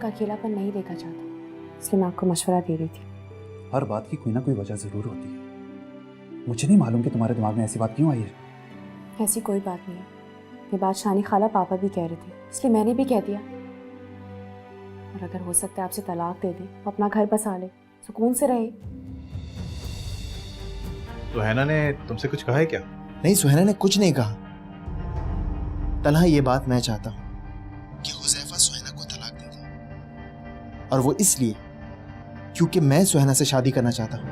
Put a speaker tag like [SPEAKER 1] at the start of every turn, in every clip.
[SPEAKER 1] का अकेलापन नहीं देखा चाहता, इसलिए मैं आपको मशवरा दे रही थी।
[SPEAKER 2] हर बात की कोई ना कोई वजह जरूर होती है। मुझे नहीं मालूम कि तुम्हारे दिमाग में ऐसी बात क्यों आई है।
[SPEAKER 1] ऐसी कोई बात नहीं है, ये बात शानी खाला पापा भी कह रहे थे, इसलिए मैंने भी कह दिया। और अगर हो सकता है आपसे तलाक दे दे, अपना घर बसा ले, सुकून से रहे।
[SPEAKER 3] सुहैना ने तुमसे कुछ कहा है क्या?
[SPEAKER 4] नहीं, सुहैना ने कुछ नहीं कहा। तलहा, ये बात मैं चाहता हूं कि हुज़ैफा सुहैना को तलाक दे दे, और वो इसलिए क्योंकि मैं सुहैना से शादी करना चाहता हूं।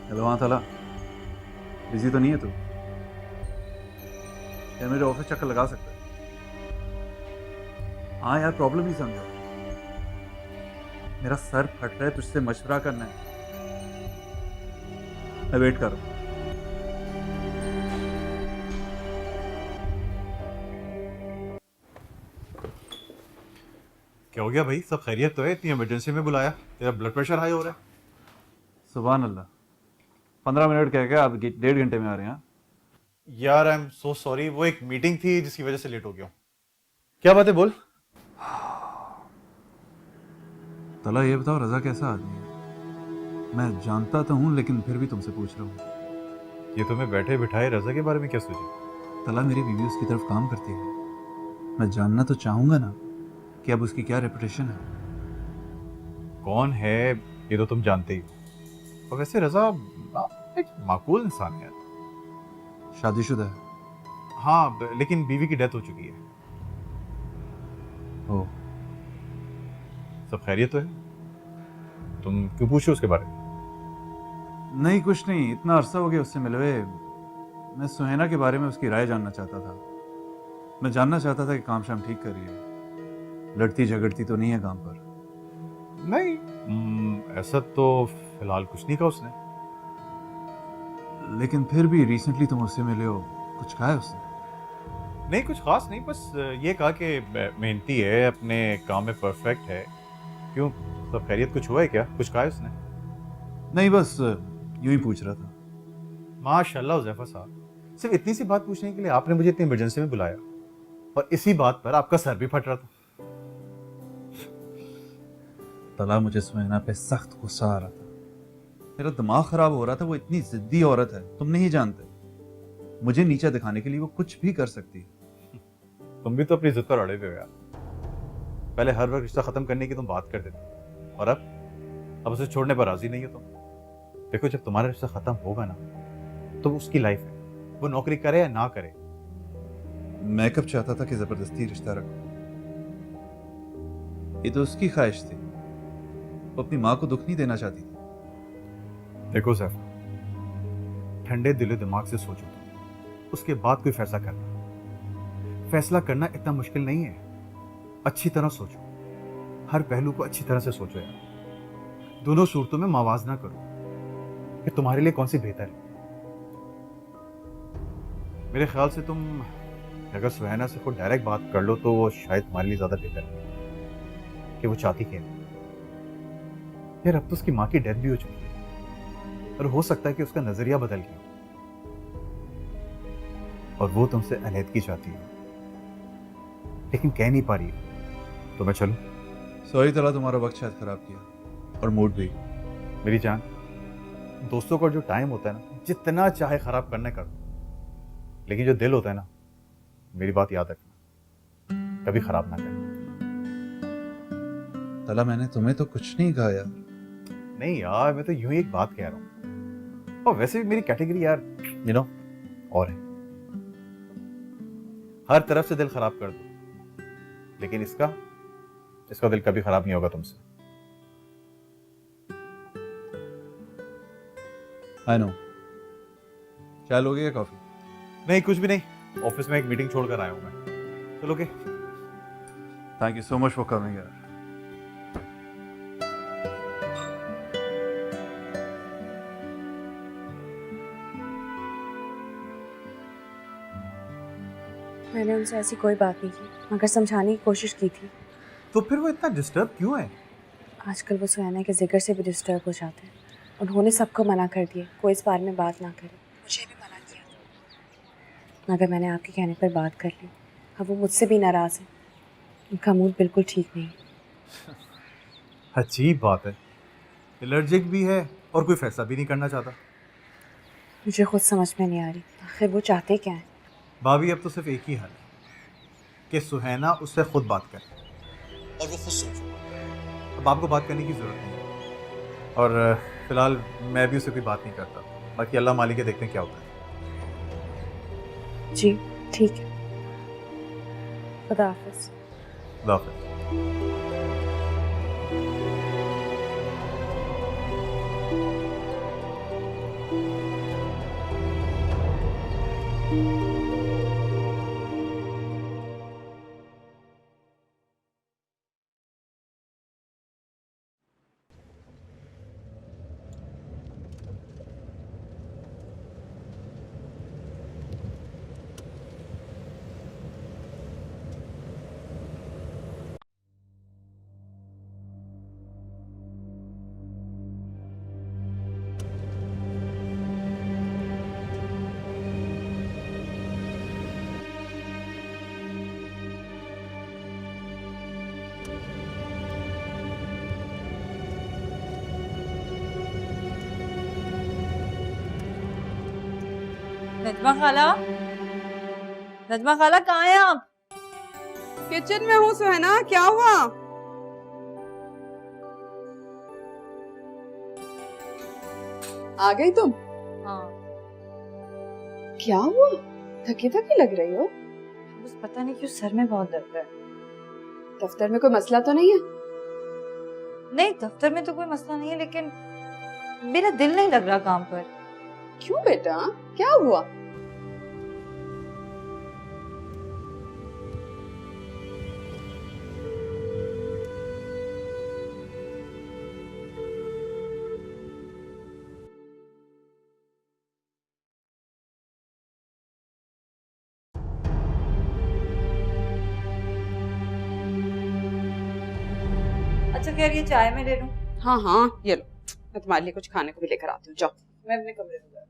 [SPEAKER 2] हेलो हाँ तला, बिजी तो नहीं है तू? या मेरे ऑफिस चक्कर लगा सकता है? हाँ यार, प्रॉब्लम ही समझो, मेरा सर फट रहा है, तुझसे मशवरा करना है। मैं वेट कर रहा हूँ।
[SPEAKER 3] क्या हो गया भाई, सब खैरियत तो है? इतनी इमरजेंसी में बुलाया, तेरा ब्लड प्रेशर हाई हो रहा है।
[SPEAKER 2] सुभान अल्लाह, 15 मिनट कह गया, आप 1.5 घंटे में आ रहे हैं।
[SPEAKER 3] यार आई एम सो सॉरी, वो एक मीटिंग थी जिसकी वजह से लेट हो गया हूँ। क्या बात है, बोल।
[SPEAKER 2] तला ये बताओ, रजा कैसा आदमी है? मैं जानता तो हूँ, लेकिन फिर भी तुमसे पूछ रहा हूँ।
[SPEAKER 3] ये तुम्हें बैठे बिठाए रजा के बारे में क्या सोचे?
[SPEAKER 2] तला, मेरी बीवी उसकी तरफ काम करती है, मैं जानना तो चाहूंगा ना कि अब उसकी क्या रेपुटेशन है।
[SPEAKER 3] कौन है ये तो तुम जानते ही हो, और वैसे रजा एक माकूल इंसान है यार।
[SPEAKER 2] शादीशुदा है?
[SPEAKER 3] हाँ, लेकिन बीवी की डेथ हो चुकी है।
[SPEAKER 2] ओ,
[SPEAKER 3] सब खैरियत तो है? तुम क्यों पूछो उसके बारे में?
[SPEAKER 2] नहीं कुछ नहीं, इतना अरसा हो गया उससे मिले हुए। मैं सुहैना के बारे में उसकी राय जानना चाहता था। मैं जानना चाहता था कि काम शाम ठीक कर रही है, लड़ती झगड़ती तो नहीं है काम पर?
[SPEAKER 3] नहीं, ऐसा तो फिलहाल कुछ नहीं कहा उसने।
[SPEAKER 2] लेकिन फिर भी रिसेंटली तुम उससे मिले हो, कुछ कहा है उसने?
[SPEAKER 3] नहीं, कुछ खास नहीं, बस ये कहा कि मेहनती है, अपने काम में परफेक्ट है। क्यों, सब खैरियत? कुछ हुआ है क्या? कुछ कहा है उसने?
[SPEAKER 2] नहीं, बस यूं ही पूछ रहा था।
[SPEAKER 3] माशाल्लाह हुज़ैफा साहब, सिर्फ इतनी सी बात पूछने के लिए आपने मुझे इतनी इमरजेंसी में बुलाया, और इसी बात पर आपका सर भी फट रहा था।
[SPEAKER 2] तला, मुझे सुहैना पे सख्त गुस्सा आ रहा था, मेरा दिमाग खराब हो रहा था। वो इतनी जिद्दी औरत है, तुम नहीं जानते। मुझे नीचा दिखाने के लिए वो कुछ भी कर सकती है।
[SPEAKER 3] तुम भी तो अपनी जिद पर अड़े हुए हो यार। पहले हर वक्त रिश्ता खत्म करने की तुम बात करते थे, और अब उसे छोड़ने पर राजी नहीं हो तुम। देखो, जब तुम्हारा रिश्ता खत्म होगा ना, तो उसकी लाइफ है, वो नौकरी करे या ना करे।
[SPEAKER 2] मैं कब चाहता था कि जबरदस्ती रिश्ता रखो? ये तो उसकी ख्वाहिश थी, वो अपनी माँ को दुख नहीं देना चाहती थी।
[SPEAKER 3] देखो ज़ैफर, ठंडे दिलो दिमाग से सोचो तुम, उसके बाद कोई फैसला करना। फैसला करना इतना मुश्किल नहीं है, अच्छी तरह सोचो, हर पहलू को अच्छी तरह से सोचो यार। दोनों सूरतों में मवाजना करो कि तुम्हारे लिए कौन सी बेहतर है। मेरे ख्याल से तुम अगर सुहैना से खुद डायरेक्ट बात कर लो तो वो शायद तुम्हारे लिए ज्यादा बेहतर है कि वो चाहती क्या है। यार, अब तो उसकी माँ की डेथ भी हो चुकी है, और हो सकता है कि उसका नजरिया बदल गया, और वो तुमसे अलहदगी चाहती है, लेकिन कह नहीं पा रही है। तो मैं चलूं?
[SPEAKER 2] सॉरी तला, तुम्हारा वक्त शायद खराब किया, और मूड भी।
[SPEAKER 3] मेरी जान, दोस्तों का जो टाइम होता है ना, जितना चाहे खराब करना कर दो, लेकिन जो दिल होता है ना, मेरी बात याद रखना, कभी खराब ना करना।
[SPEAKER 2] तला, मैंने तुम्हें तो कुछ नहीं कहा यार।
[SPEAKER 3] नहीं यार, मैं तो यूं ही एक बात कह रहा हूं, और वैसे भी मेरी कैटेगरी यार और है। हर तरफ से दिल खराब कर दो, लेकिन इसका दिल कभी खराब नहीं होगा तुमसे।
[SPEAKER 2] I know. चाय लोगे या कॉफी?
[SPEAKER 3] नहीं, कुछ भी नहीं, ऑफिस में एक मीटिंग छोड़कर आया हूं मैं। चलोगे?
[SPEAKER 2] Thank you so much for coming यार।
[SPEAKER 1] मैंने उनसे ऐसी कोई बात नहीं की, मगर समझाने की कोशिश की थी।
[SPEAKER 3] तो फिर वो इतना डिस्टर्ब क्यों है?
[SPEAKER 1] आजकल वो सुहाना के जिक्र से भी डिस्टर्ब हो जाते हैं। उन्होंने सबको मना कर दिया, कोई इस बारे में बात ना करे। मुझे भी मना किया था, मगर मैंने आपके कहने पर बात कर ली। अब वो मुझसे भी नाराज़ है, उनका मूड बिल्कुल ठीक नहीं है।
[SPEAKER 3] अजीब बात है, एलर्जिक भी है और कोई फैसला भी नहीं करना चाहता।
[SPEAKER 1] मुझे खुद समझ में नहीं आ रही आखिर वो चाहते क्या हैं।
[SPEAKER 3] भाभी अब तो सिर्फ एक ही हल है कि सुहाना उससे खुद बात करे और वो खुद सोचे। अब आपको बात करने की ज़रूरत नहीं है और फिलहाल मैं भी उससे कोई बात नहीं करता। बाकी अल्लाह मालिक है, देखते हैं क्या होता है।
[SPEAKER 1] जी ठीक है, खुदा हाफिज़।
[SPEAKER 3] अल्लाह हाफ़िज़।
[SPEAKER 5] नजमा खाला, नजमा खाला कहाँ हैं आप?
[SPEAKER 6] किचन में हूँ सुहाना, क्या हुआ? आ गई तुम?
[SPEAKER 5] हाँ,
[SPEAKER 6] क्या हुआ? थकी थकी लग रही हो।
[SPEAKER 5] बस पता नहीं क्यों सर में बहुत दर्द है।
[SPEAKER 6] दफ्तर में कोई मसला तो नहीं है?
[SPEAKER 5] नहीं, दफ्तर में तो कोई मसला नहीं है, लेकिन मेरा दिल नहीं लग रहा काम पर।
[SPEAKER 6] क्यों बेटा, क्या हुआ?
[SPEAKER 5] अच्छा खैर, ये चाय मैं ले लूं?
[SPEAKER 6] हाँ हाँ ये लो, मैं तुम्हारे लिए कुछ खाने को भी लेकर आती हूँ। जाओ, मैं अपने कमरे में जाती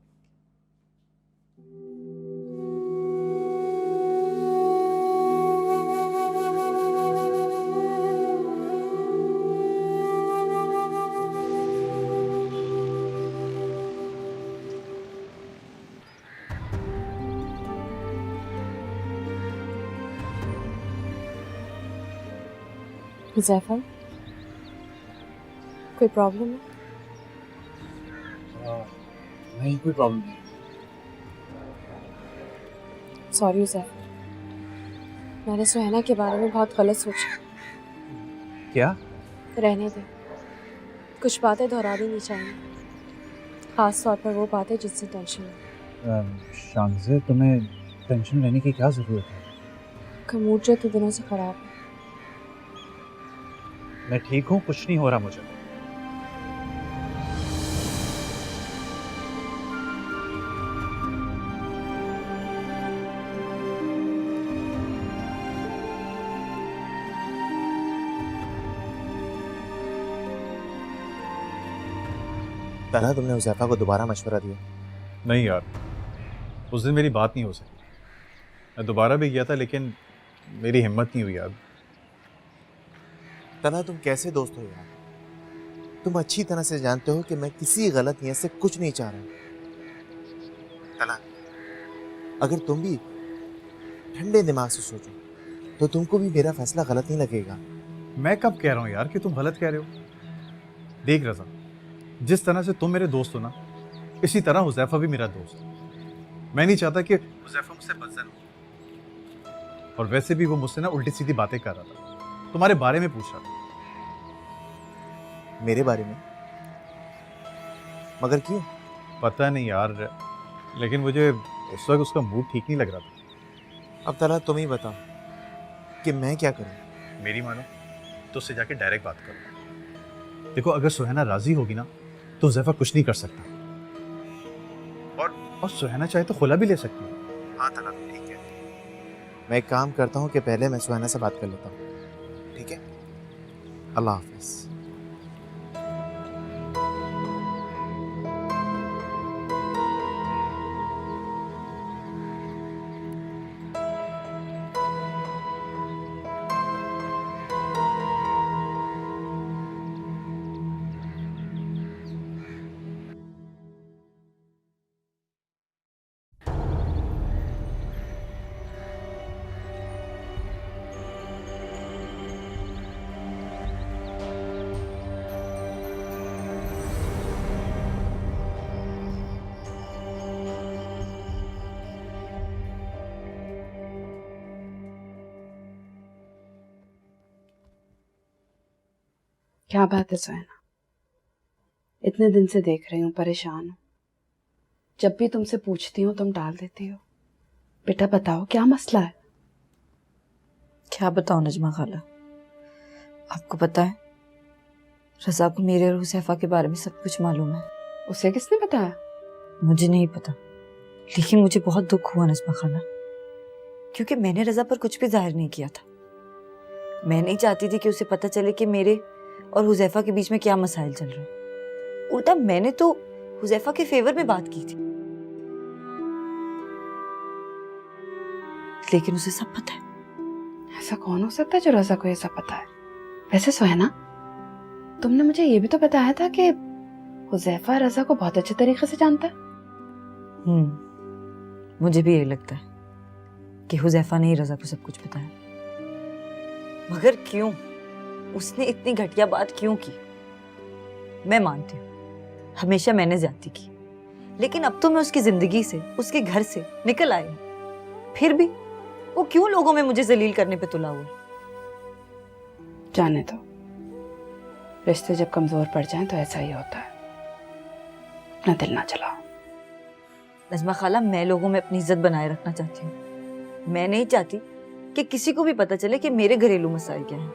[SPEAKER 1] हुज़ैफा, कोई प्रॉब्लम है?
[SPEAKER 2] नहीं, कोई प्रॉब्लम नहीं।
[SPEAKER 1] सॉरी हुज़ैफा, मैंने सुहाना के बारे में बहुत गलत सोचा।
[SPEAKER 2] क्या?
[SPEAKER 1] रहने दे, कुछ बातें दोहरानी नहीं चाहिए, ख़ास तौर पर वो बातें जिससे टेंशन है।
[SPEAKER 2] शांज़े, तुम्हें टेंशन लेने की क्या ज़रूरत है?
[SPEAKER 1] का मूड जो 2 दिनों से ख़राब है।
[SPEAKER 2] मैं ठीक हूँ, कुछ नहीं हो रहा मुझे।
[SPEAKER 4] तलहा, तुमने हुज़ैफा को दोबारा मशवरा दिया?
[SPEAKER 3] नहीं यार, उस दिन मेरी बात नहीं हो सकी। मैं दोबारा भी गया था लेकिन मेरी हिम्मत नहीं हुई यार।
[SPEAKER 4] तलहा, तुम कैसे दोस्त हो यार? तुम अच्छी तरह से जानते हो कि मैं किसी गलत नीयत से कुछ नहीं चाह रहा। तलहा, अगर तुम भी ठंडे दिमाग से सोचो तो तुमको भी मेरा फैसला गलत नहीं लगेगा।
[SPEAKER 3] मैं कब कह रहा हूँ यार कि तुम गलत कह रहे हो? देख रज़ा, जिस तरह से तुम मेरे दोस्त हो ना, इसी तरह हुज़ैफा भी मेरा दोस्त है। मैं नहीं चाहता कि हुज़ैफा मुझसे बदज़न हो। और वैसे भी वो मुझसे ना उल्टी सीधी बातें कर रहा था, तुम्हारे बारे में पूछ रहा था।
[SPEAKER 4] मेरे बारे में? मगर क्यों?
[SPEAKER 3] पता नहीं यार, लेकिन मुझे उस वक्त उसका मूड ठीक नहीं लग रहा था।
[SPEAKER 4] अब तलहा तुम ही बताओ कि मैं क्या करूं?
[SPEAKER 3] मेरी मानो तो उससे जाके डायरेक्ट बात करो। देखो, अगर सुहाना राजी होगी ना तो हुज़ैफा कुछ नहीं कर सकता, और सुहाना चाहे तो खुला भी ले सकती है।
[SPEAKER 4] हाँ तलहा, ठीक है, मैं एक काम करता हूँ कि पहले मैं सुहाना से बात कर लेता हूँ, ठीक है? अल्लाह हाफिज़।
[SPEAKER 6] क्या बात है सुहाना? इतने दिन से देख रही हूँ, परेशान हूँ। जब भी तुमसे पूछती हूँ तुम टाल देती हो। बेटा बताओ क्या मसला है?
[SPEAKER 5] क्या बताऊं नजमा खाला, आपको पता है रजा को मेरे और हुसैफा के बारे में सब कुछ मालूम है।
[SPEAKER 6] उसे किसने बताया?
[SPEAKER 5] मुझे नहीं पता, लेकिन मुझे बहुत दुख हुआ नजमा खाला, क्योंकि मैंने रजा पर कुछ भी जाहिर नहीं किया था। मैं नहीं चाहती थी कि उसे पता चले कि मेरे और हुजैफा के बीच में क्या मसाइल चल रहे हैं। उल्टा मैंने तो हुजैफा के फेवर में बात की थी, लेकिन उसे सब पता है।
[SPEAKER 6] ऐसा कौन हो सकता है जो रजा को ये सब पता है? वैसे सुहाना, तुमने मुझे ये भी तो बताया था कि हुजैफा रजा को बहुत अच्छे तरीके से जानता है।
[SPEAKER 5] मुझे भी यही लगता है कि हुजैफा ने ही रजा को सब कुछ बताया, मगर क्यों? उसने इतनी घटिया बात क्यों की? मैं मानती हूँ हमेशा मैंने ज्यादती की, लेकिन अब तो मैं उसकी जिंदगी से, उसके घर से निकल आई हूँ। फिर भी वो क्यों लोगों में मुझे जलील करने पे तुला हुआ?
[SPEAKER 6] जाने दो, रिश्ते जब कमजोर पड़ जाएं तो ऐसा ही होता है। अपना दिल ना चलाओ।
[SPEAKER 5] नजमा खाला, मैं लोगों में अपनी इज्जत बनाए रखना चाहती हूँ। मैं नहीं चाहती कि किसी को भी पता चले कि मेरे घरेलू मसाइल क्या हैं।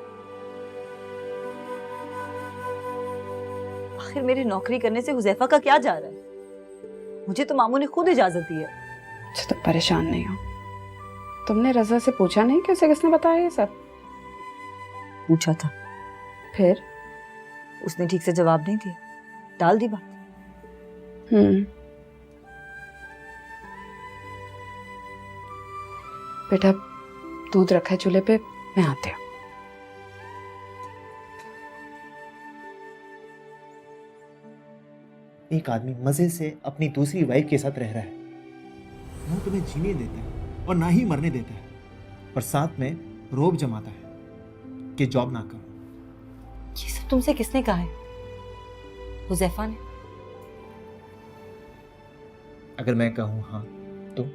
[SPEAKER 5] आखिर मेरी नौकरी करने से हुजैफा का क्या जा रहा है? मुझे तो मामू ने खुद इजाजत दी है।
[SPEAKER 6] अच्छा तो परेशान नहीं हो? तुमने रजा से पूछा नहीं कि उसे किसने बताया ये सब?
[SPEAKER 5] पूछा था,
[SPEAKER 6] फिर?
[SPEAKER 5] उसने ठीक से जवाब नहीं दिया, टाल दी बात।
[SPEAKER 6] बेटा दूध रखा है चूल्हे पे, मैं आती हूँ।
[SPEAKER 4] एक आदमी मजे से अपनी दूसरी वाइफ के साथ रह रहा है, ना तुम्हें जीने देता है और ना ही मरने देता है, पर साथ में रोब जमाता है कि जॉब ना करो।
[SPEAKER 5] ये सब तुमसे किसने कहा है? हुजैफा ने?
[SPEAKER 4] अगर मैं कहूँ हाँ तो?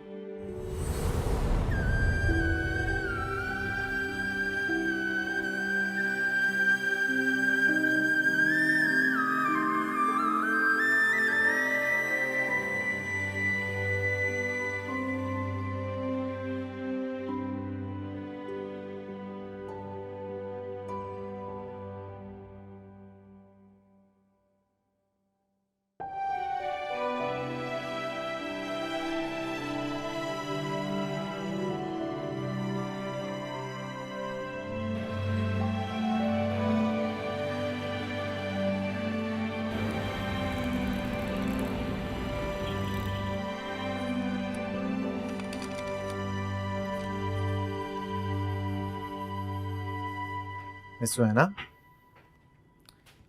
[SPEAKER 4] मिस सुहाना,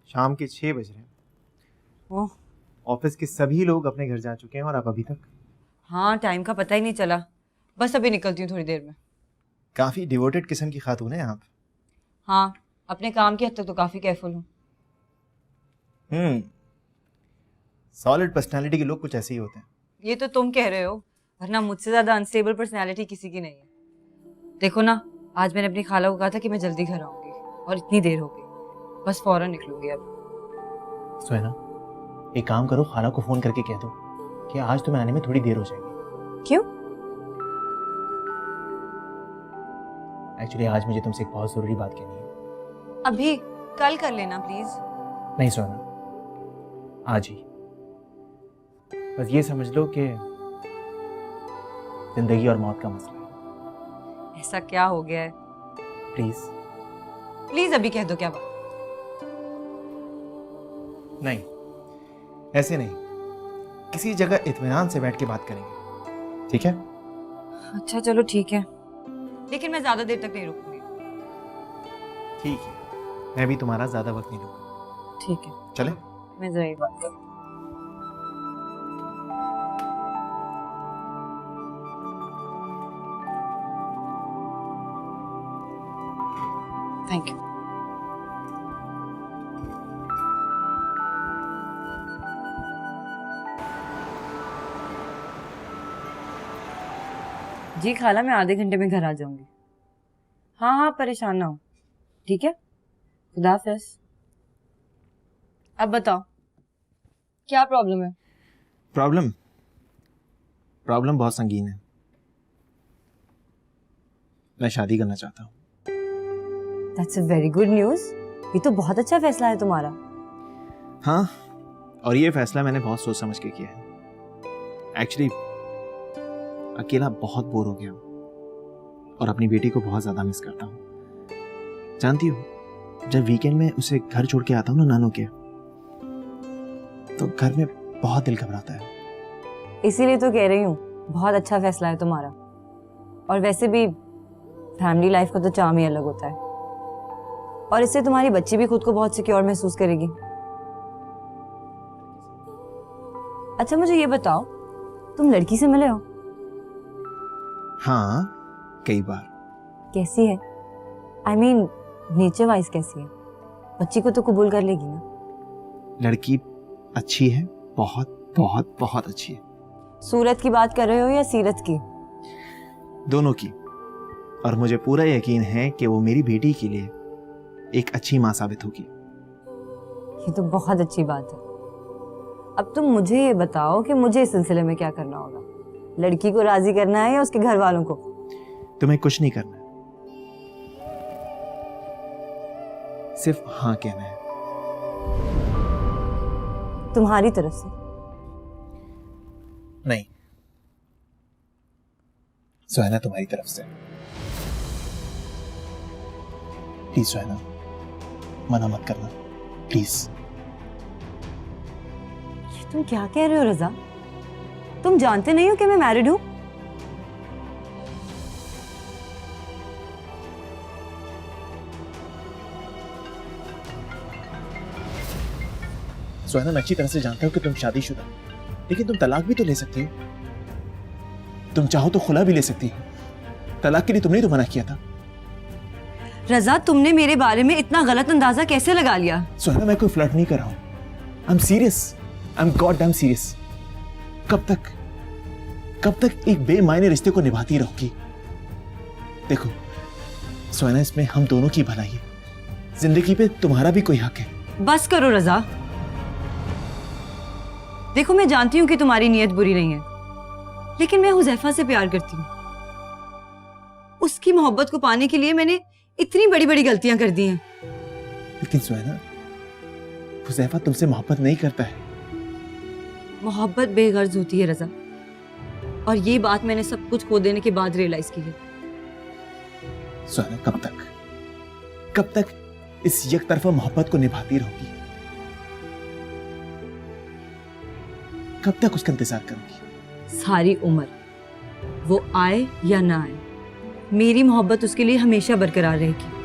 [SPEAKER 4] शाम के 6 बज रहे हैं।
[SPEAKER 5] ओह,
[SPEAKER 4] ऑफिस के सभी लोग अपने घर जा चुके हैं और आप अभी तक?
[SPEAKER 5] हाँ, टाइम का पता ही नहीं चला। बस अभी निकलती हूँ थोड़ी देर में।
[SPEAKER 4] काफी डिवोटेड किस्म की खातून है आप।
[SPEAKER 5] हाँ, अपने काम की हद तक तो काफी केयरफुल हूँ।
[SPEAKER 4] सॉलिड पर्सनालिटी के लोग कुछ ऐसे ही होते हैं।
[SPEAKER 5] ये तो तुम कह रहे हो, वरना मुझसे ज्यादा अनस्टेबल पर्सनैलिटी किसी की नहीं है। देखो ना, आज मैंने अपनी खाला को कहा था कि मैं जल्दी घर आऊंगी और इतनी देर हो गई। बस फौरन निकलूंगी अब।
[SPEAKER 4] सुहाना, एक काम करो, खाला को फोन करके कह दो कि आज तुम्हें आने में थोड़ी देर हो जाएगी।
[SPEAKER 5] क्यों?
[SPEAKER 4] एक्चुअली आज मुझे तुमसे एक बहुत जरूरी बात कहनी है।
[SPEAKER 5] अभी? कल कर लेना प्लीज।
[SPEAKER 4] नहीं सुहाना, आज ही। बस ये समझ लो कि जिंदगी और मौत का मसला है।
[SPEAKER 5] ऐसा क्या हो गया है?
[SPEAKER 4] प्लीज।
[SPEAKER 5] प्लीज अभी कह दो क्या बात।
[SPEAKER 4] नहीं, ऐसे नहीं, किसी जगह इत्मीनान से बैठ के बात करेंगे, ठीक है?
[SPEAKER 5] अच्छा चलो ठीक है, लेकिन मैं ज्यादा देर तक नहीं रुकूंगी।
[SPEAKER 4] ठीक है, मैं भी तुम्हारा ज्यादा वक्त नहीं लूंगा।
[SPEAKER 5] ठीक है,
[SPEAKER 4] चले?
[SPEAKER 5] मैं जरूर बात करूँ।
[SPEAKER 6] Thank you.
[SPEAKER 5] जी खाला, मैं आधे घंटे में घर आ जाऊंगी। हाँ हाँ, परेशान ना हो, ठीक है? खुदा हाफिज़। अब बताओ क्या प्रॉब्लम है?
[SPEAKER 4] प्रॉब्लम बहुत संगीन है। मैं शादी करना चाहता हूँ।
[SPEAKER 5] That's a very good news. ये तो बहुत अच्छा फैसला है तुम्हारा।
[SPEAKER 4] हाँ, और ये फैसला मैंने बहुत सोच समझ के किया है। एक्चुअली अकेला बहुत बोर हो गया हूँ और अपनी बेटी को बहुत ज्यादा मिस करता हूँ। जानती हो, जब वीकेंड में उसे घर छोड़ के आता हूँ ना नानू के, तो घर में बहुत दिल घबराता है।
[SPEAKER 5] इसीलिए तो कह रही हूँ, बहुत अच्छा फैसला है तुम्हारा। और वैसे भी फैमिली लाइफ का तो चार्म ही अलग होता है, और इससे तुम्हारी बच्ची भी खुद को बहुत सिक्योर महसूस करेगी। अच्छा मुझे ये बताओ, तुम लड़की से मिले हो?
[SPEAKER 4] हाँ, कई बार।
[SPEAKER 5] कैसी है? आई मीन नेचर वाइज कैसी है? बच्ची को तो कबूल कर लेगी ना?
[SPEAKER 4] लड़की अच्छी है, बहुत बहुत बहुत अच्छी है।
[SPEAKER 5] सूरत की बात कर रहे हो या सीरत की?
[SPEAKER 4] दोनों की। और मुझे पूरा यकीन है कि वो मेरी बेटी के लिए एक अच्छी माँ साबित होगी।
[SPEAKER 5] ये तो बहुत अच्छी बात है। अब तुम मुझे ये बताओ कि मुझे इस सिलसिले में क्या करना होगा? लड़की को राजी करना है या उसके घर वालों को?
[SPEAKER 4] तुम्हें कुछ नहीं करना है, सिर्फ हाँ कहना है।
[SPEAKER 5] तुम्हारी तरफ से?
[SPEAKER 4] नहीं, सुहाना तुम्हारी तरफ से। प्लीज सुहाना, मना मत करना, प्लीज।
[SPEAKER 5] ये तुम क्या कह रहे हो रजा? तुम जानते नहीं हो कि मैं मैरिड हूं?
[SPEAKER 4] सुहाना, मैं अच्छी तरह से जानता हूं कि तुम शादीशुदा, लेकिन तुम तलाक भी तो ले सकती हो। तुम चाहो तो खुला भी ले सकती हो। तलाक के लिए तुमने तो मना किया था।
[SPEAKER 5] रजा, तुमने मेरे बारे में इतना गलत अंदाजा कैसे लगा लिया?
[SPEAKER 4] सुहाना, मैं कोई फ्लर्ट नहीं कर रहा हूं। I am serious, I am god damn serious. कब तक एक बेमायने रिश्ते को निभाती रहोगी? देखो सुहाना, इसमें हम दोनों की भलाई है। जिंदगी पे तुम्हारा भी कोई हक है।
[SPEAKER 5] बस करो रजा। देखो मैं जानती हूं कि तुम्हारी नीयत बुरी नहीं है, लेकिन मैं हुजैफा से प्यार करती हूँ। उसकी मोहब्बत को पाने के लिए मैंने इतनी बड़ी बड़ी गलतियां कर दी हैं।
[SPEAKER 4] लेकिन सुहाना, हुजैफा तुमसे मोहब्बत नहीं करता है।
[SPEAKER 5] मोहब्बत बेगर्ज होती है रजा, और ये बात मैंने सब कुछ खो देने के बाद रियलाइज की है।
[SPEAKER 4] सुहाना, कब तक इस एक तरफा मोहब्बत को निभाती रहोगी? कब तक उसका इंतजार करोगी?
[SPEAKER 5] सारी उम्र, वो आए या ना आए, मेरी मोहब्बत उसके लिए हमेशा बरकरार रहेगी।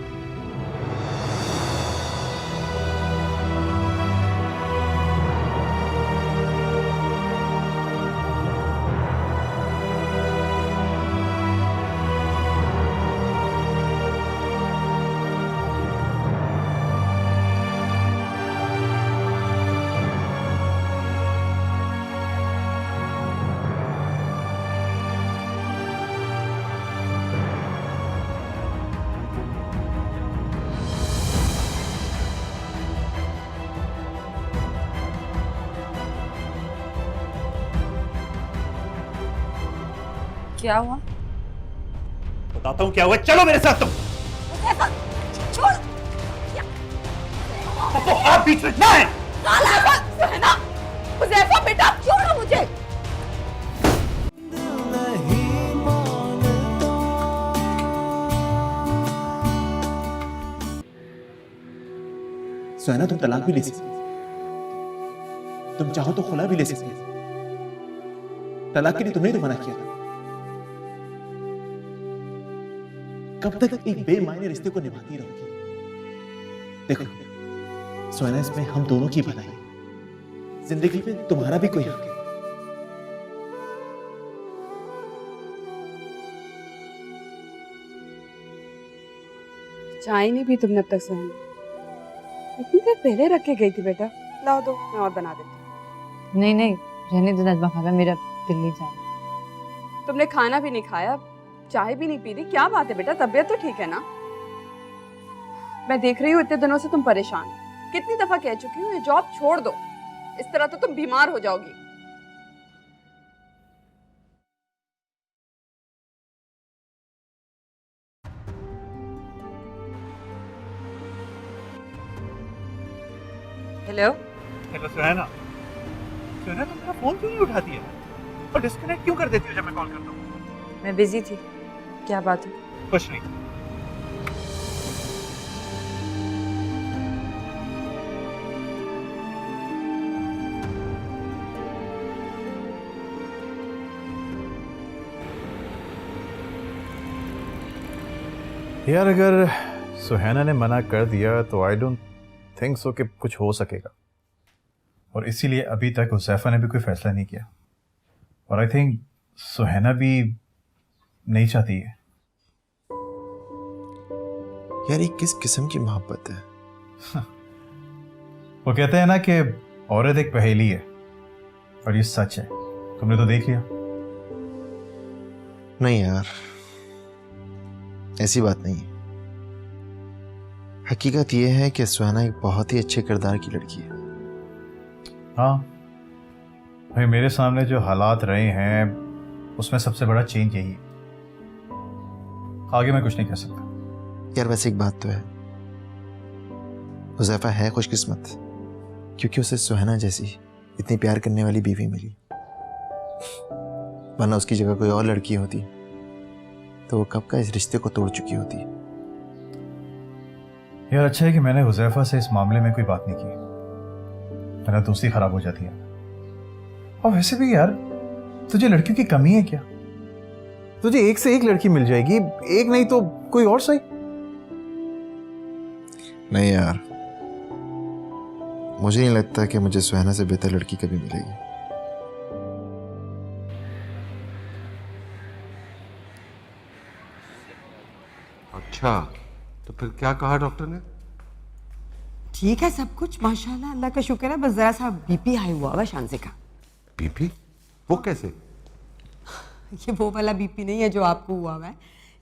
[SPEAKER 5] क्या हुआ?
[SPEAKER 3] बताता हूँ क्या हुआ, चलो मेरे साथ। तुम
[SPEAKER 5] छोड़।
[SPEAKER 3] तो आप बीच में ना है।
[SPEAKER 5] हुजैफा बेटा, छोड़ो मुझे।
[SPEAKER 4] सुहाना तुम तलाक भी ले सकती हो, तुम चाहो तो खुला भी ले सकती हो। तलाक के लिए तुमने तो मना किया था। कब तक एक बेमायने रिश्ते को निभाती रहोगी? देखो सुहाना, इसमें हम दोनों की भलाई है, जिंदगी में तुम्हारा भी कोई हक है।
[SPEAKER 6] चाय नहीं पी तुमने अब तक सुहाना? इतनी देर पहले रख के गई थी बेटा। लाओ दो, मैं और बना देती हूँ।
[SPEAKER 5] नहीं नहीं, रहने दो नजमा खाला, मेरा दिल नहीं जा रहा।
[SPEAKER 6] तुमने खाना भी नहीं खाया, चाय भी नहीं पी रही, क्या बात है बेटा? तबीयत तो ठीक है ना? मैं देख रही हूँ इतने दिनों से तुम परेशान। कितनी दफा कह चुकी हूँ ये जॉब छोड़ दो, इस तरह तो तुम बीमार हो जाओगी।
[SPEAKER 5] हेलो,
[SPEAKER 3] हेलो सुहाना। सुहाना, तुम मेरा फोन क्यों नहीं उठाती है और डिस्कनेक्ट क्यों कर देती हो जब मैं कॉल करता हूँ?
[SPEAKER 5] मैं बिजी थी। क्या बात है?
[SPEAKER 3] कुछ नहीं। यार अगर सुहाना ने मना कर दिया तो आई डोंट थिंक सो कि कुछ हो सकेगा, और इसीलिए अभी तक हुज़ैफा ने भी कोई फैसला नहीं किया, और आई थिंक सुहाना भी नहीं चाहती है।
[SPEAKER 4] यार ये किस किस्म की मोहब्बत है?
[SPEAKER 3] वो कहते हैं ना कि औरत एक पहेली है, और ये सच है। तुमने तो देख लिया।
[SPEAKER 4] नहीं यार, ऐसी बात नहीं है। हकीकत यह है कि सुहाना एक बहुत ही अच्छे किरदार की लड़की है।
[SPEAKER 3] हाँ भाई, मेरे सामने जो हालात रहे हैं उसमें सबसे बड़ा चेंज यही है। आगे मैं कुछ नहीं कह सकता।
[SPEAKER 4] यार वैसे एक बात तो है, हुज़ैफा है खुशकिस्मत, क्योंकि उसे सुहाना जैसी इतनी प्यार करने वाली बीवी मिली, वरना उसकी जगह कोई और लड़की होती तो वो कब का इस रिश्ते को तोड़ चुकी होती।
[SPEAKER 3] यार अच्छा है कि मैंने हुज़ैफा से इस मामले में कोई बात नहीं की, मेरा दोस्ती खराब हो जाती है। और वैसे भी यार, तुझे लड़कियों की कमी है क्या? तुझे एक से एक लड़की मिल जाएगी, एक नहीं तो कोई और सही।
[SPEAKER 4] नहीं यार, मुझे नहीं लगता कि मुझे सुहाना से बेहतर लड़की कभी मिलेगी।
[SPEAKER 7] अच्छा, तो फिर क्या कहा डॉक्टर ने?
[SPEAKER 8] ठीक है सब कुछ माशाल्लाह, अल्लाह का शुक्र है। बस जरा सा बीपी हाई हुआ हुआ शानसे का।
[SPEAKER 7] बीपी? वो कैसे?
[SPEAKER 8] ये वो वाला बीपी नहीं है जो आपको हुआ हुआ है,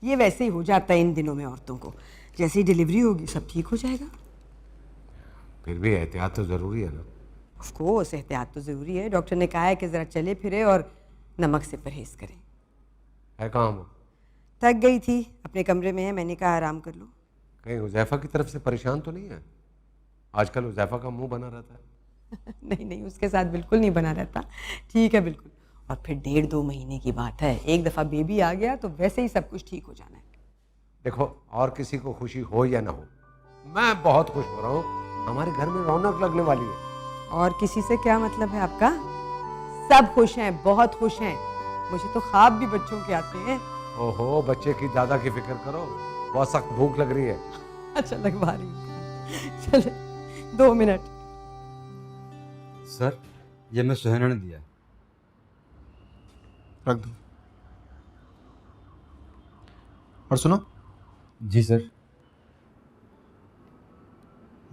[SPEAKER 8] ये वैसे ही हो जाता है इन दिनों में औरतों को। जैसे ही डिलीवरी होगी सब ठीक हो जाएगा।
[SPEAKER 7] फिर भी एहतियात तो जरूरी है ना।
[SPEAKER 8] ऑफ कोर्स एहतियात तो ज़रूरी है। डॉक्टर ने कहा है कि ज़रा चले फिरे और नमक से परहेज़ करें।
[SPEAKER 7] है कहाँ वो?
[SPEAKER 8] थक गई थी, अपने कमरे में है, मैंने कहा आराम कर लो।
[SPEAKER 7] कहीं हुज़ैफा की तरफ से परेशान तो नहीं है? आजकल हुज़ैफा का मुंह बना रहता है।
[SPEAKER 8] नहीं नहीं, उसके साथ बिल्कुल नहीं बना रहता, ठीक है बिल्कुल। और फिर 1.5-2 महीने की बात है, एक दफ़ा बेबी आ गया तो वैसे ही सब कुछ ठीक हो जाना है।
[SPEAKER 7] देखो, और किसी को खुशी हो या ना हो, मैं बहुत खुश हो रहा हूँ। हमारे घर में रौनक लगने वाली है।
[SPEAKER 8] और किसी से क्या मतलब है आपका? सब खुश हैं, बहुत खुश हैं। मुझे तो ख्वाब भी बच्चों के आते हैं।
[SPEAKER 7] ओहो, बच्चे की दादा की फिक्र करो, बहुत सख्त भूख लग रही है।
[SPEAKER 8] अच्छा लगवा रही हूँ। चले 2 मिनट।
[SPEAKER 9] सर, ये मैं सुहाना ने दिया है।
[SPEAKER 4] रख दो। और सुनो।
[SPEAKER 9] जी सर।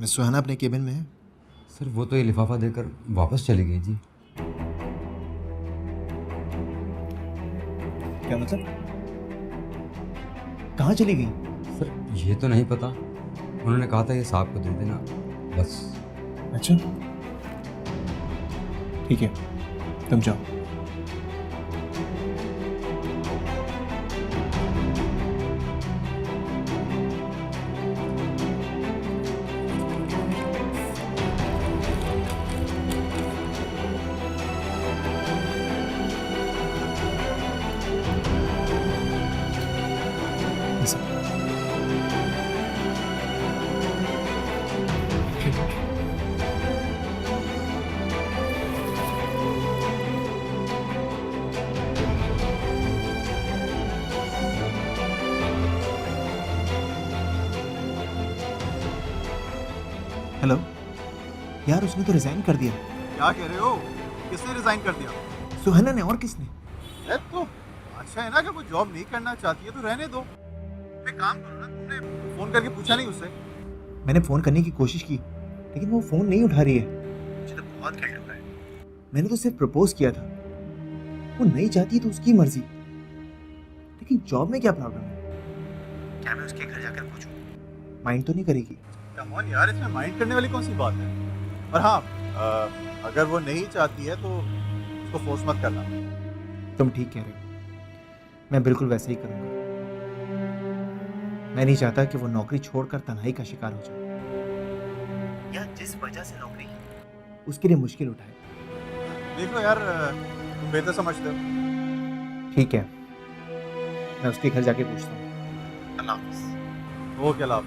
[SPEAKER 4] मिस सुहाना अपने केबिन में है।
[SPEAKER 9] सर वो तो ये लिफाफा देकर वापस चली गई जी।
[SPEAKER 4] क्या मतलब? कहाँ चली गई?
[SPEAKER 9] सर ये तो नहीं पता, उन्होंने कहा था ये साहब को दे देना बस।
[SPEAKER 4] अच्छा ठीक है, तुम जाओ। यार उसने तो रिजाइन कर दिया।
[SPEAKER 2] क्या कह रहे हो? किसने रिजाइन कर दिया?
[SPEAKER 4] सुहाना ने, और किसने?
[SPEAKER 2] है तो अच्छा है ना कि वो जॉब नहीं करना चाहती है तो रहने दो। एक काम करो ना, तुमने फोन करके पूछा नहीं उससे?
[SPEAKER 4] मैंने फोन करने की कोशिश की लेकिन वो फोन नहीं उठा रही है। मुझे तो बहुत गिल्ट हो रहा है। मैंने तो सिर्फ प्रपोज किया था, वो नहीं चाहती तो उसकी मर्जी, लेकिन जॉब में क्या प्रॉब्लम है? क्या मैं उसके घर जाकर पूछूं? माइंड तो नहीं करेगी?
[SPEAKER 2] कम ऑन यार, इसमें माइंड करने वाली कौन सी बात है? और हाँ, अगर वो नहीं चाहती है तो उसको फोर्स मत करना।
[SPEAKER 4] तुम ठीक कह रहे हो, मैं बिल्कुल वैसे ही करूंगा। मैं नहीं चाहता कि वो नौकरी छोड़कर तन्हाई का शिकार हो जाए, या जिस वजह से नौकरी उसके लिए मुश्किल उठाए।
[SPEAKER 2] देखो यार, तुम बेहतर समझते हो।
[SPEAKER 4] ठीक है, मैं उसके घर जाके पूछता हूँ। अल्लाह हाफिज़।
[SPEAKER 2] वो क्या लाभ?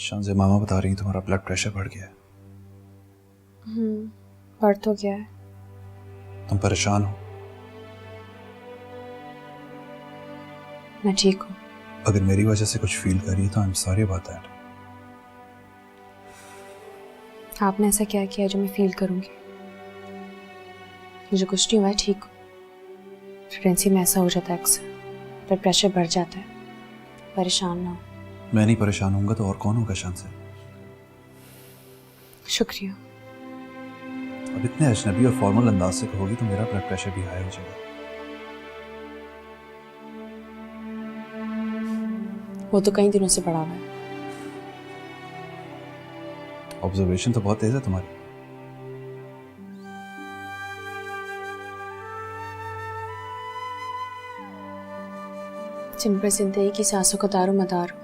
[SPEAKER 10] शांजे मामा बता रही तुम्हारा ब्लड प्रेशर बढ़ गया है।
[SPEAKER 1] बढ़ तो गया है।
[SPEAKER 10] तुम परेशान हो?
[SPEAKER 1] मैं ठीक हूँ।
[SPEAKER 10] अगर मेरी वजह से कुछ फील करी तो I am sorry about that.
[SPEAKER 1] आपने ऐसा क्या किया जो मैं फील करूँगी? मुझे कुछ नहीं हुआ है, ठीक हूँ। प्रेगनेंसी में ऐसा हो जाता है अक्सर, ब्लड प्रेशर बढ़ जाता है। परेशान ना हो।
[SPEAKER 10] मैं नहीं परेशान होऊंगा तो और कौन होगा शांसे?
[SPEAKER 1] शुक्रिया।
[SPEAKER 10] अब इतने अजनबी और फॉर्मल अंदाज से कहोगी तो मेरा ब्लड प्रेशर भी हाई हो जाएगा।
[SPEAKER 1] वो तो कई दिनों से बढ़ा हुआ है।
[SPEAKER 10] ऑब्जर्वेशन तो बहुत तेज है तुम्हारी।
[SPEAKER 1] जिन पर जिंदगी की सांसों का दारो मदार हो,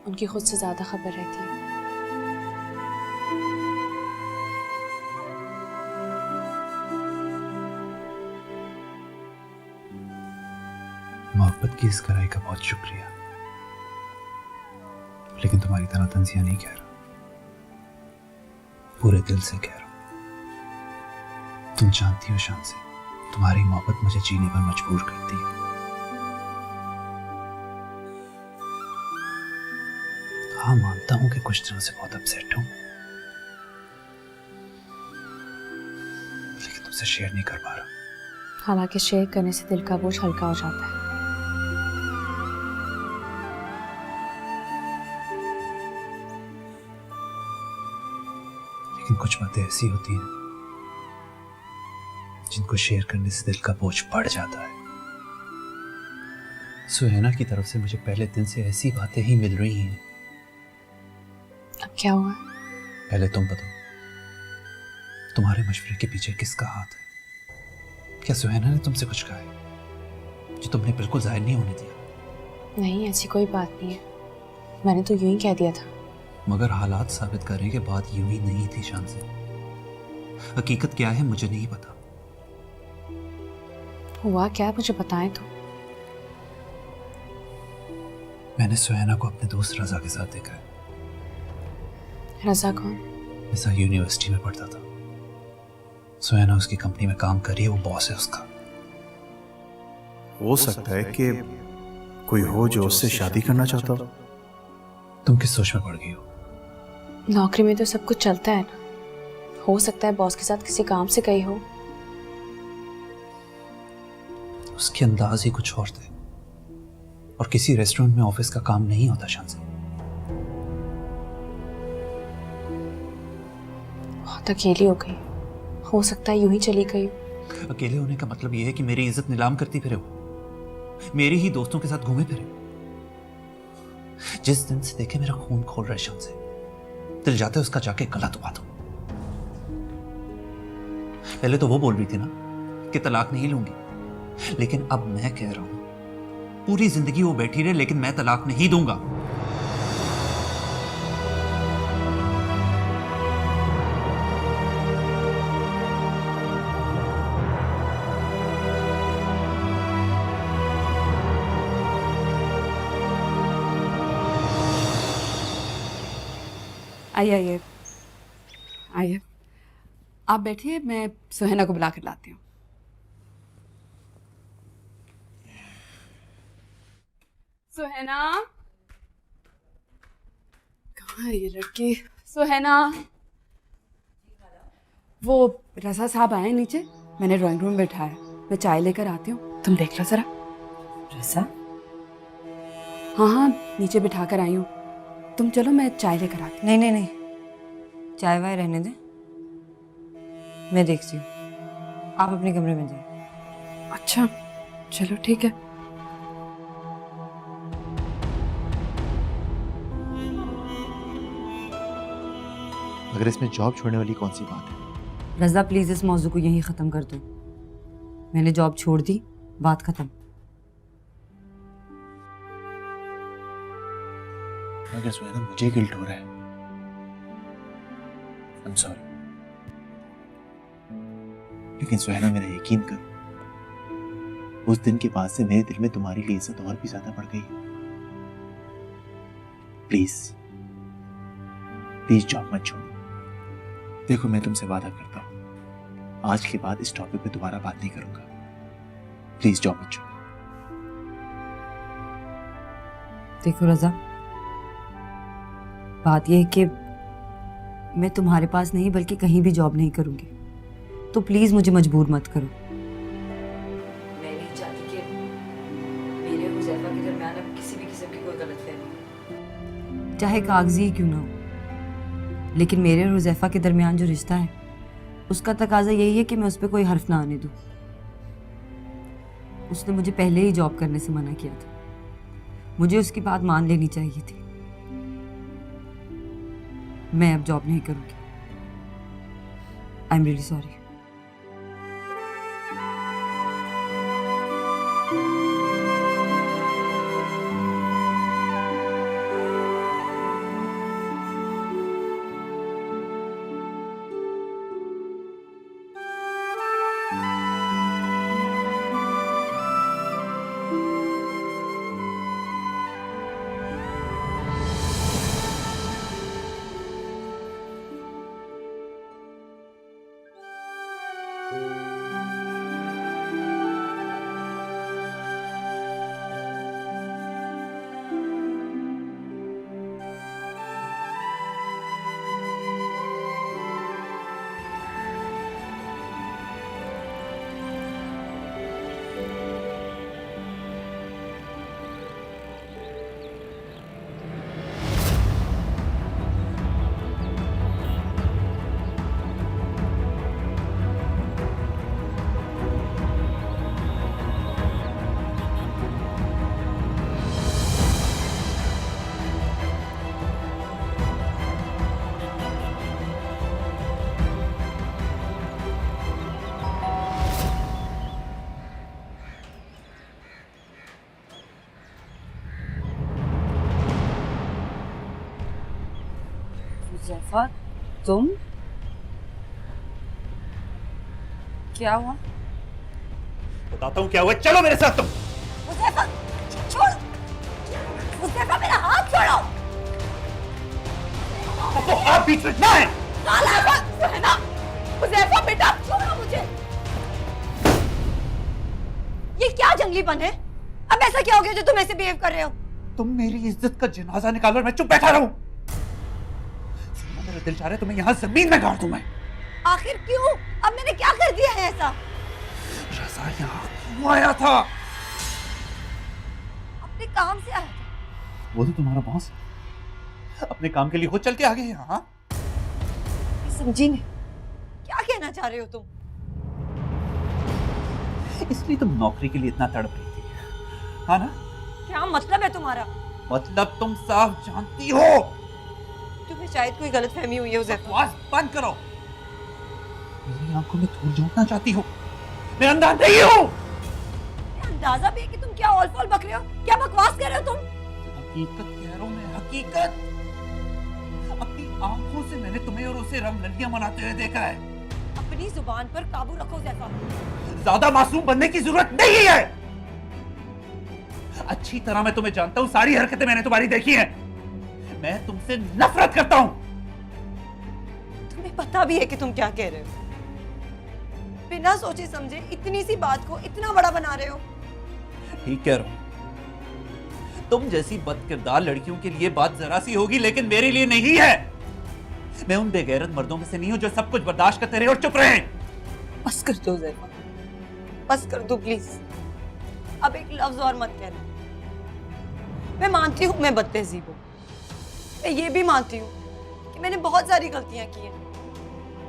[SPEAKER 1] उनकी खुद से ज्यादा खबर रहती है।
[SPEAKER 10] मोहब्बत की इस गहराई का बहुत शुक्रिया, लेकिन तुम्हारी तरह तंजिया नहीं कह रहा, पूरे दिल से कह रहा हूं। तुम जानती हो शांसे, तुम्हारी मोहब्बत मुझे जीने पर मजबूर करती है। हाँ, मानता हूं कि कुछ दिनों से बहुत अपसेट हूं, लेकिन तुमसे शेयर नहीं कर पा रहा।
[SPEAKER 1] हालांकि शेयर करने से दिल का बोझ हल्का हो जाता है।
[SPEAKER 10] लेकिन कुछ बातें ऐसी होती हैं जिनको शेयर करने से दिल का बोझ बढ़ जाता है। सुहेना की तरफ से मुझे पहले दिन से ऐसी बातें ही मिल रही हैं।
[SPEAKER 1] अब क्या हुआ?
[SPEAKER 10] पहले तुम बताओ, तुम्हारे मशवरे के पीछे किसका हाथ है? क्या सुहेना ने तुमसे कुछ कहा है जो तुमने बिल्कुल जाहिर नहीं होने दिया?
[SPEAKER 1] नहीं, ऐसी कोई बात नहीं है। मैंने तो यूं ही कह दिया था।
[SPEAKER 10] मगर हालात साबित करें कि बात यूं ही नहीं थी शांसे। हकीकत क्या है मुझे नहीं पता।
[SPEAKER 1] हुआ क्या, मुझे बताएं तो।
[SPEAKER 10] मैंने सुहेना को अपने दोस्त रजा के साथ देखा है।
[SPEAKER 1] रजा कौन?
[SPEAKER 10] रजा यूनिवर्सिटी में पढ़ता था। सुहेना उसकी कंपनी में काम कर रही है, वो बॉस है उसका।
[SPEAKER 3] हो सकता है कि कोई हो जो उससे शादी करना चाहता हो।
[SPEAKER 10] तुम किस सोच में पड़ गई हो?
[SPEAKER 1] नौकरी में तो सब कुछ चलता है ना। हो सकता है बॉस के साथ किसी काम से गई हो।
[SPEAKER 10] उसके अंदाज ही कुछ और थे, और किसी रेस्टोरेंट में ऑफिस का काम नहीं होता शांसे।
[SPEAKER 1] बहुत अकेली हो गई। हो सकता है यूं ही चली गई हो।
[SPEAKER 10] अकेले होने का मतलब यह है कि मेरी इज्जत नीलाम करती फिरे हो, मेरे ही दोस्तों के साथ घूमे फिरे हो। जिस दिन से देखे मेरा खून खोल रहा है शांसे, दिल जाता है उसका जाके गला दबा दूं। पहले तो वो बोल रही थी ना कि तलाक नहीं लूंगी, लेकिन अब मैं कह रहा हूं पूरी जिंदगी वो बैठी रहे लेकिन मैं तलाक नहीं दूंगा।
[SPEAKER 6] आइए आइए आइए। आप बैठिए, मैं सुहेना को बुला कर लाती हूँ। सुहेना, कहाँ है ये लड़की? सुहेना, वो रजा साहब आए हैं नीचे, मैंने ड्राइंग रूम में बैठाया है, मैं चाय लेकर आती हूँ, तुम देख लो जरा।
[SPEAKER 5] रजा?
[SPEAKER 6] हाँ हाँ, नीचे बिठा कर आई हूँ, तुम चलो मैं चाय लेकर आती हूँ।
[SPEAKER 5] नहीं नहीं नहीं, चाय वाय रहने दे, मैं देखती हूँ, आप अपने कमरे में जाइए।
[SPEAKER 6] अच्छा चलो ठीक है।
[SPEAKER 4] मगर इसमें जॉब छोड़ने वाली कौन सी बात है?
[SPEAKER 5] रजा प्लीज इस मौजू को यहीं ख़त्म कर दो। मैंने जॉब छोड़ दी, बात ख़त्म।
[SPEAKER 4] मगर सुहेना मुझे गिल्ट हो रहा है। I am sorry. लेकिन सुहेना मेरा यकीन करो, उस दिन के बाद से मेरे दिल में तुम्हारी लिए इज्जत और भी ज्यादा बढ़ गई है। प्लीज प्लीज जॉब मत छोड़ो। देखो मैं तुमसे वादा करता हूँ, आज के बाद इस टॉपिक पे दोबारा बात नहीं करूंगा। प्लीज जॉब मत छोड़ो।
[SPEAKER 5] देखो रजा, बात यह है कि मैं तुम्हारे पास नहीं बल्कि कहीं भी जॉब नहीं करूंगी, तो प्लीज मुझे मजबूर मत करो। मैं नहीं चाहती कि मेरे और हुज़ैफा के दरमियान अब किसी भी किस्म की कोई गलतफहमी, चाहे कागजी ही क्यों ना हो, लेकिन मेरे और हुज़ैफा के दरमियान जो रिश्ता है उसका तकाजा यही है कि मैं उस पर कोई हर्फ ना आने दूं। उसने मुझे पहले ही जॉब करने से मना किया था, मुझे उसकी बात मान लेनी चाहिए थी। मैं अब जॉब नहीं करूंगी। I am really sorry. Huzaifa, तुम? क्या हुआ?
[SPEAKER 3] बताता हूँ क्या हुआ, चलो मेरे साथ तुम।
[SPEAKER 5] हुज़ैफा, छोड़! हुज़ैफा, मेरा हाथ छोड़ो!
[SPEAKER 3] तो आप बीच में ना है।
[SPEAKER 6] सुहेना, हुज़ैफा बेटा छोड़ो मुझे।
[SPEAKER 5] ये क्या जंगलीपन है? अब ऐसा क्या हो गया जो तुम ऐसे बिहेव कर रहे हो?
[SPEAKER 3] तुम मेरी इज्जत का जनाजा निकालो और मैं चुप बैठा रहूं? मेरा दिल चाह रहा है तुम्हें यहाँ जमीन में गाड़ दूं मैं।
[SPEAKER 5] आखिर क्यों? अब मैंने क्या कर दिया है ऐसा?
[SPEAKER 3] रज़ा यहाँ क्यों आया था?
[SPEAKER 5] अपने काम से आया था।
[SPEAKER 3] वो तो तुम्हारा बॉस अपने काम के लिए खुद चल के आ गए यहाँ।
[SPEAKER 5] समझी नहीं, क्या कहना चाह रहे हो तुम?
[SPEAKER 3] इसलिए तुम नौकरी के लिए इतना तड़प रही थी, हाँ ना?
[SPEAKER 5] क्या मतलब है तुम्हारा?
[SPEAKER 3] मतलब तुम साफ जानती हो।
[SPEAKER 5] तुम्हें शायद कोई गलतफहमी हुई है हुज़ैफा।
[SPEAKER 3] बकवास बंद करो। मेरी आंखों में धूल झोंकना चाहती हो? मैं अंधा नहीं हूँ।
[SPEAKER 5] अंदाजा भी है कि तुम क्या ऑल फॉल बक रहे हो, क्या बकवास कर रहे हो तुम?
[SPEAKER 3] हकीकत कह रहा हूँ मैं, हकीकत। अपनी आंखों से मैंने तुम्हें और उसे रंग ललियां मनाते हुए देखा है।
[SPEAKER 5] अपनी जुबान पर काबू रखो हुज़ैफा।
[SPEAKER 3] ज्यादा मासूम बनने की जरूरत नहीं है। अच्छी तरह मैं तुम्हें जानता हूँ, सारी हरकतें मैंने तुम्हारी देखी हैं। मैं तुमसे नफरत करता हूँ।
[SPEAKER 5] तुम्हें पता भी है कि तुम क्या कह रहे हो।
[SPEAKER 8] बिना सोचे समझे इतनी सी बात को इतना बड़ा बना रहे हो।
[SPEAKER 10] ठीक कह रहा हूं। तुम जैसी बदकिरदार लड़कियों के लिए बात जरा सी होगी, लेकिन मेरे लिए नहीं है। मैं उन बेगैरत मर्दों में से नहीं हूं जो सब कुछ बर्दाश्त करते रहे और चुप रहे।
[SPEAKER 5] बस कर दो ज़ैफ़ा, बस कर दो प्लीज। अब एक लफ्ज और मत कहना। मैं मानती हूँ मैं बदतहजीब हूँ, मैं ये भी मानती हूँ कि मैंने बहुत सारी गलतियां की हैं।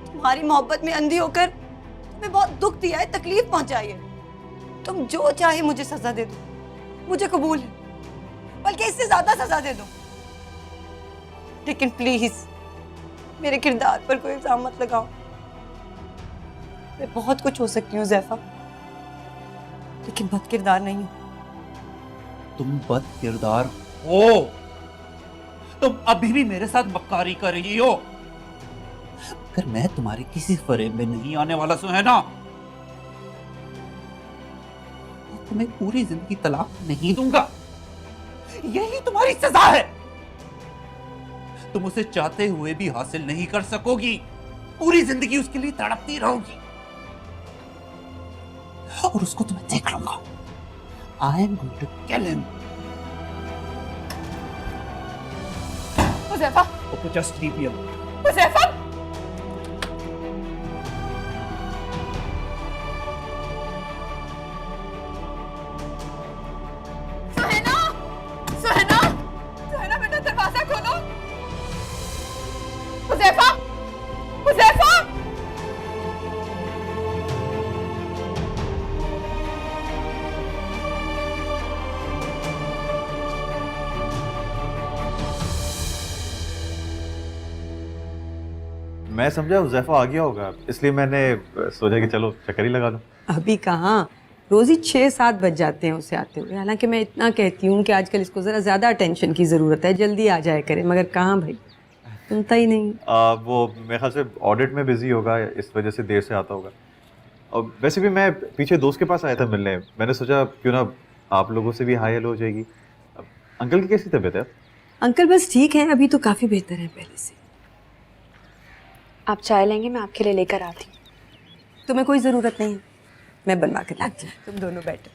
[SPEAKER 5] तुम्हारी मोहब्बत में अंधी होकर तुम्हें बहुत दुख दिया है, तकलीफ पहुंचाई है। तुम जो चाहे मुझे सजा दे दो, मुझे कबूल है, बल्कि इससे ज्यादा सजा दे दो। लेकिन प्लीज मेरे किरदार पर कोई इल्जाम मत लगाओ। मैं बहुत कुछ हो सकती हूँ ज़ैफ़ा, लेकिन बद किरदार नहीं हूँ।
[SPEAKER 10] तुम बद किरदार हो। तुम अभी भी मेरे साथ मक्कारी कर रही हो। अगर मैं तुम्हारे किसी फरेब में नहीं आने वाला सुहैना, तो तुम्हें पूरी जिंदगी तलाक नहीं दूंगा। यही तुम्हारी सजा है। तुम उसे चाहते हुए भी हासिल नहीं कर सकोगी। पूरी जिंदगी उसके लिए तड़पती रहोगी और उसको तो मैं देख लूंगा। I am going to kill him.
[SPEAKER 6] Huzaifa,
[SPEAKER 10] Okay, just leave me alone.
[SPEAKER 6] Huzaifa, सुहैना, सुहैना, सुहैना बेटा दरवाजा खोलो। हुज़ैफा, हुज़ैफा।
[SPEAKER 3] मैं समझा हुज़ैफा आ गया होगा, इसलिए मैंने सोचा कि चलो चक्कर ही लगा दूं।
[SPEAKER 8] अभी कहाँ, रोज ही 6-7 बज जाते हैं उसे आते हुए। हालांकि मैं इतना कहती हूँ कि आजकल इसको ज़रा ज़्यादा अटेंशन की ज़रूरत है, जल्दी आ जाए करे, मगर कहाँ भाई, सुनता ही नहीं।
[SPEAKER 3] वो मेरे ख्याल से ऑडिट में बिजी होगा, इस वजह से देर से आता होगा। और वैसे भी मैं पीछे दोस्त के पास आया था मिलने, मैंने सोचा क्यों ना आप लोगों से भी हाई हेलो हो जाएगी। अंकल की कैसी तबीयत है?
[SPEAKER 8] अंकल बस ठीक है, अभी तो काफ़ी बेहतर है पहले से।
[SPEAKER 1] आप चाय लेंगे? मैं आपके लिए लेकर आती हूँ।
[SPEAKER 8] तुम्हें कोई ज़रूरत नहीं है, मैं बनवा के लाती हूँ, तुम दोनों बैठो।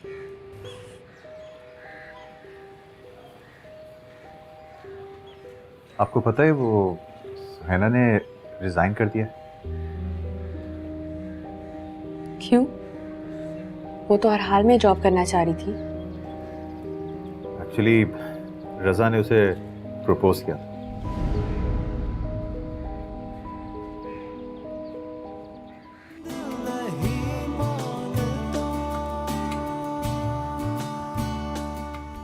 [SPEAKER 3] आपको पता है वो सुहैना ने रिजाइन कर दिया?
[SPEAKER 1] क्यों? वो तो हर हाल में जॉब करना चाह रही थी।
[SPEAKER 3] एक्चुअली रज़ा ने उसे प्रपोज किया।